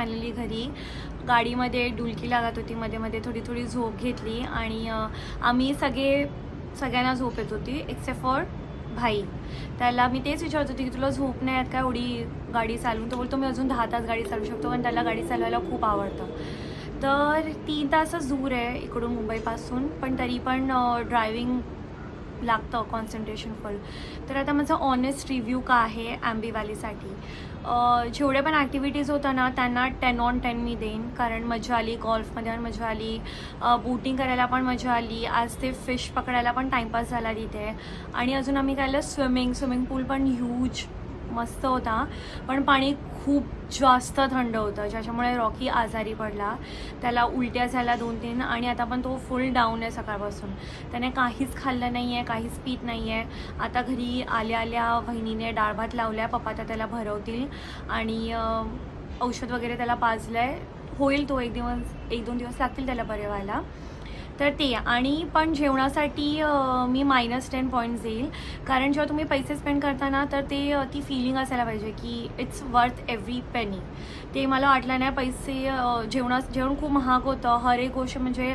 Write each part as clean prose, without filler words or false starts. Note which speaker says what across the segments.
Speaker 1: Finally घरी. गाडीमध्ये डुलकी लागत होती, मध्ये मध्ये थोडी थोडी झोप घेतली आणि आम्ही सगळ्यांना झोप येत होती एक्सेप्ट फॉर भाई. त्याला मी तेच विचारत होती की तुला झोप नाही येत का एवढी गाडी चालवून? तो बोलतो मी अजून 10 तास गाडी चालवू शकतो, पण त्याला गाडी चालवायला खूप आवडतं. तर 3 तासच दूर आहे इकडून मुंबईपासून, पण तरी पण ड्रायविंग लागतं कॉन्सन्ट्रेशन फुल. तर आता माझा ऑनेस्ट रिव्ह्यू का आहे ॲम्बी व्हॅलीसाठी. जेवढे पण ॲक्टिव्हिटीज होता ना त्यांना 10/10 मी देईन, कारण मजा आली, गॉल्फमध्ये पण मजा आली, बोटिंग करायला पण मजा आली, आज ते फिश पकडायला पण टाईमपास झाला तिथे. आणि अजून आम्ही केलं स्विमिंग पूल पण ह्यूज मस्त होता, पण पाणी खूप जास्त थंड होतं ज्याच्यामुळे रॉकी आजारी पडला. त्याला उलट्या झाल्या 2-3 आणि आता पण तो फुल डाऊन आहे सकाळपासून. त्याने काहीच खाल्लं नाही आहे, काहीच पीत नाही आहे. आता घरी आल्या आल्या वहिनीने डाळ भात लावल्या, पप्पा तर त्याला भरवतील आणि औषध वगैरे त्याला पाजलं आहे. होईल तो 1-2 दिवस लागतील त्याला बरे व्हायला. तर ते आणि पण जेवणासाठी मी -10 पॉईंट्स देईल, कारण जेव्हा तुम्ही पैसे स्पेंड करता ना तर ते ती फिलिंग असायला पाहिजे की इट्स वर्थ एव्हरी पेनी. ते मला वाटलं नाही. पैसे जेवण खूप महाग होतं. हर एक गोष्ट म्हणजे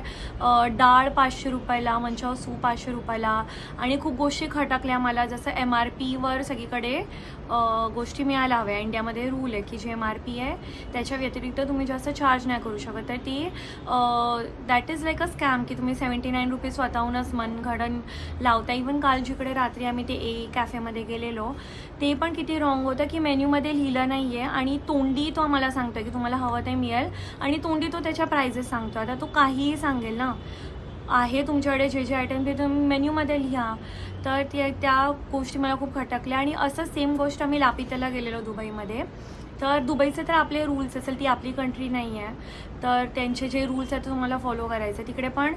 Speaker 1: डाळ 500 रुपयाला, मंचाव सूप 500 रुपयाला आणि खूप गोष्टी खटकल्या मला, जसं MRPवर सगळीकडे गोष्टी मिळायला हव्या. इंडियामध्ये रूल आहे की जे MRP आहे त्याच्या व्यतिरिक्त तुम्ही जास्त चार्ज नाही करू शकत. तर ते that is like a scam की तुम्ही 79 रुपीज स्वतःहूनच मनगडन लावता. इवन काल जिकडे रात्री आम्ही ते कॅफेमध्ये गेलेलो ते पण किती रॉंग होतं की मेन्यूमध्ये लिहिलं नाही आहे आणि तोंडी तो आम्हाला सांगतो की तुम्हाला हवं ते मिळेल आणि तोंडी तो त्याच्या प्राइजेस सांगतो. आता तो काहीही सांगेल ना, आहे तुमच्याकडे जे आयटम ते तुम्ही मेन्यूमध्ये लिहा. तर त्या गोष्टी मला खूप खटकल्या. आणि असं सेम गोष्ट आम्ही लापिताला गेलेलो दुबईमध्ये. तर दुबईचे तर आपले रूल्स असेल, ती आपली कंट्री नाही आहे, तर त्यांचे जे रूल्स आहेत ते तुम्हाला फॉलो करायचे. तिकडे पण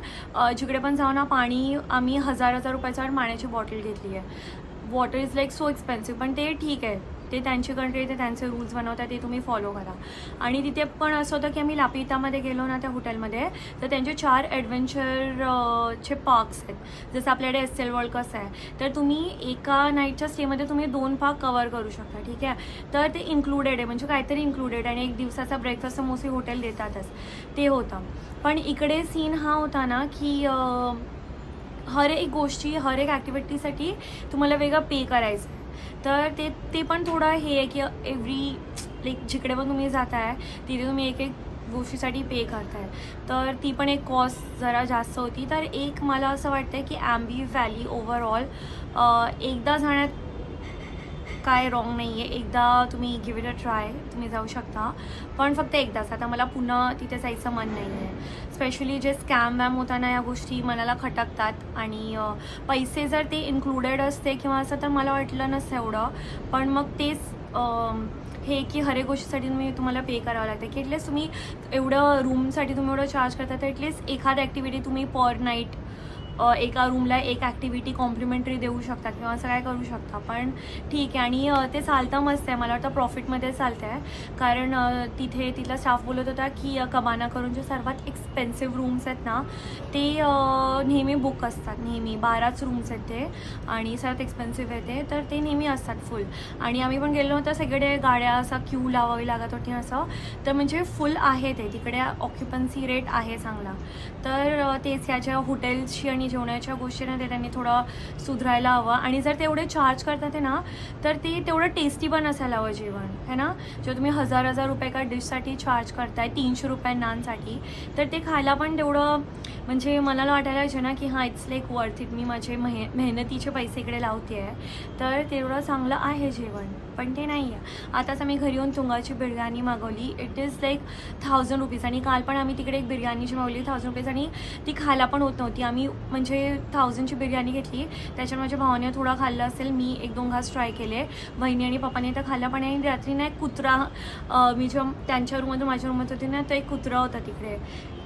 Speaker 1: जिकडे पण जाऊ ना पाणी, आम्ही 1000 रुपयाच्यावर पाण्याची बॉटल घेतली आहे. Water is like so expensive, पण ते ठीक आहे, ते त्यांची कंट्री, ते त्यांचे रूल्स बनवतात, ते तुम्ही फॉलो करा. आणि तिथे पण असं होतं की आम्ही लापितामध्ये गेलो ना त्या हॉटेलमध्ये, तर त्यांचे 4 ॲडव्हेंचरचे पार्क्स आहेत, जसं आपल्याकडे SL वर्ल्ड कसं आहे. तर तुम्ही एका नाईटच्या स्टेमध्ये तुम्ही 2 पार्क कवर करू शकता, ठीक आहे. तर ते इन्क्लुडेड आहे, म्हणजे काहीतरी इन्क्लुडेड, आणि 1 दिवसाचा ब्रेकफास्ट मोस्टली हॉटेल देतातच, ते होतं. पण इकडे सीन हा होता ना की हर एक गोष्टी, हर एक ॲक्टिव्हिटीसाठी तुम्हाला वेगळं पे करायचं आहे. तर ते पण थोडं हे आहे की एव्हरी लाईक जिकडे पण तुम्ही जात आहे तिथे तुम्ही एक गोष्टीसाठी पे करताय, तर ती पण एक कॉस्ट जरा जास्त होती. तर एक मला असं वाटतं की ॲम्बी व्हॅली ओव्हरऑल एकदा जाण्यात काय रॉंग नाही आहे. एकदा तुम्ही गिव्ह इट अ ट्राय, तुम्ही जाऊ शकता, पण फक्त एकदाच. आता मला पुन्हा तिथे जायचं मन नाही आहे. स्पेशली जे स्कॅम होता ना, या गोष्टी मनाला खटकतात. आणि पैसे जर ते इन्क्लुडेड असते किंवा असं तर मला वाटलं नसतं एवढं. पण मग तेच हे की हर एक गोष्टीसाठी तुम्हाला पे करावं लागतं, की ॲटलिस्ट तुम्ही एवढं रूमसाठी तुम्ही एवढं चार्ज करता, तर ॲटलिस्ट एखादी ॲक्टिव्हिटी तुम्ही पर नाईट एका रूमला एक ॲक्टिव्हिटी कॉम्प्लिमेंटरी देऊ शकता किंवा असं काय करू शकता. पण ठीक आहे. आणि ते चालतं मस्त आहे, मला वाटतं प्रॉफिटमध्ये चालतं आहे, कारण तिथला स्टाफ बोलत होता की कबाना करून जे सर्वात एक्सपेन्सिव्ह रूम्स आहेत ना ते नेहमी बुक असतात. नेहमी 12च रूम्स आहेत ते, आणि सर्वात एक्सपेन्सिव्ह आहे ते, तर ते नेहमी असतात फुल. आणि आम्ही पण गेलो होतो, सगळे गाड्या असा क्यू लावावी लागत होती असं, तर म्हणजे फुल आहे ते तिकडे, ऑक्युपन्सी रेट आहे चांगला. तर तेच याच्या हॉटेल्सची आणि जेवणाच्या गोष्टींना ते त्यांनी थोडं सुधारायला हवं. आणि जर ते एवढे चार्ज करतात आहे ना, तर ते तेवढं टेस्टी पण असायला हवं जेवण, है ना. जेव्हा तुम्ही 1000 रुपये एका डिशसाठी चार्ज करताय, 300 रुपये नानसाठी, तर ते खायला पण तेवढं, म्हणजे मला वाटायला पाहिजे ना की हां इट्स लाईक वर्थ इट, मी माझे मेहनतीचे पैसे इकडे लावते आहे, तर तेवढं चांगलं आहे जेवण. पण ते नाही आहे. आताच आम्ही घरी येऊन तुंगाची बिर्याणी मागवली, इट इज लाईक 1000 रुपीज. आणि काल पण आम्ही तिकडे एक बिर्याणीची मागवली 1000 रुपीज, आणि ती खायला पण होत नव्हती. आम्ही म्हणजे 1000ची बिर्याणी घेतली, त्याच्यात माझ्या भावाने थोडा खाल्लं असेल, मी 1-2 घास ट्राय केले, बहिणी आणि पप्पाने तर खाल्ला पण. आणि रात्री ना एक कुत्रा, मी जेव्हा त्यांच्या रूममधून माझ्या रूममध्ये होती ना, तो एक कुत्रा होता तिकडे,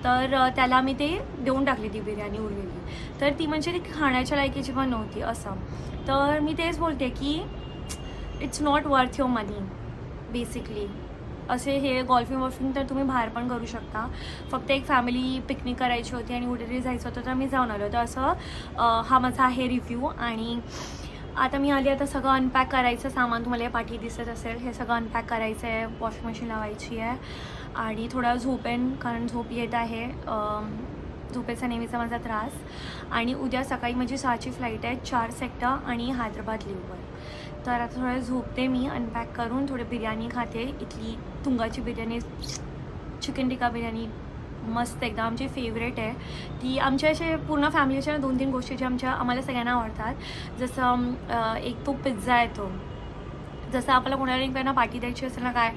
Speaker 1: तर त्याला मी ते देऊन टाकली ती बिर्याणी उरलेली. तर ती म्हणजे ती खाण्याच्या लायकीची पण नव्हती असं. तर मी तेच बोलते की it's not worth your money basically. असे हे वॉल्फिंग तर तुम्ही बाहेर पण करू शकता. फक्त एक फॅमिली पिकनिक करायची होती आणि कुठेतरी जायचं होतं, तर मी जाऊन आलो. तर असं हा माझा आहे रिव्ह्यू. आणि आता मी आली, आता सगळं अनपॅक करायचं सामान, तुम्हाला हे पाठी दिसत असेल, हे सगळं अनपॅक करायचं आहे, वॉशिंग मशीन लावायची आहे. आणि थोडा झोपेन, कारण झोप येत आहे, झोपेचा नेहमीचा माझा त्रास. आणि उद्या सकाळी माझी 6ची फ्लाईट आहे, 4 सेक्टर आणि हैदराबाद लिव्हवर. तर आता थोडं झोपते मी, अनपॅक करून थोडी बिर्याणी खाते. इथली तुंगाची बिर्याणी, चिकन टिक्का बिर्याणी मस्त एकदम आमची फेवरेट आहे. ती आमच्या असे पूर्ण फॅमिलीच्या 2-3 गोष्टी ज्या आम्हाला सगळ्यांना आवडतात. जसं एक तो पिझ्झा आहे, तो जसं आपल्याला कोणाला पार्टी द्यायची असेल ना काय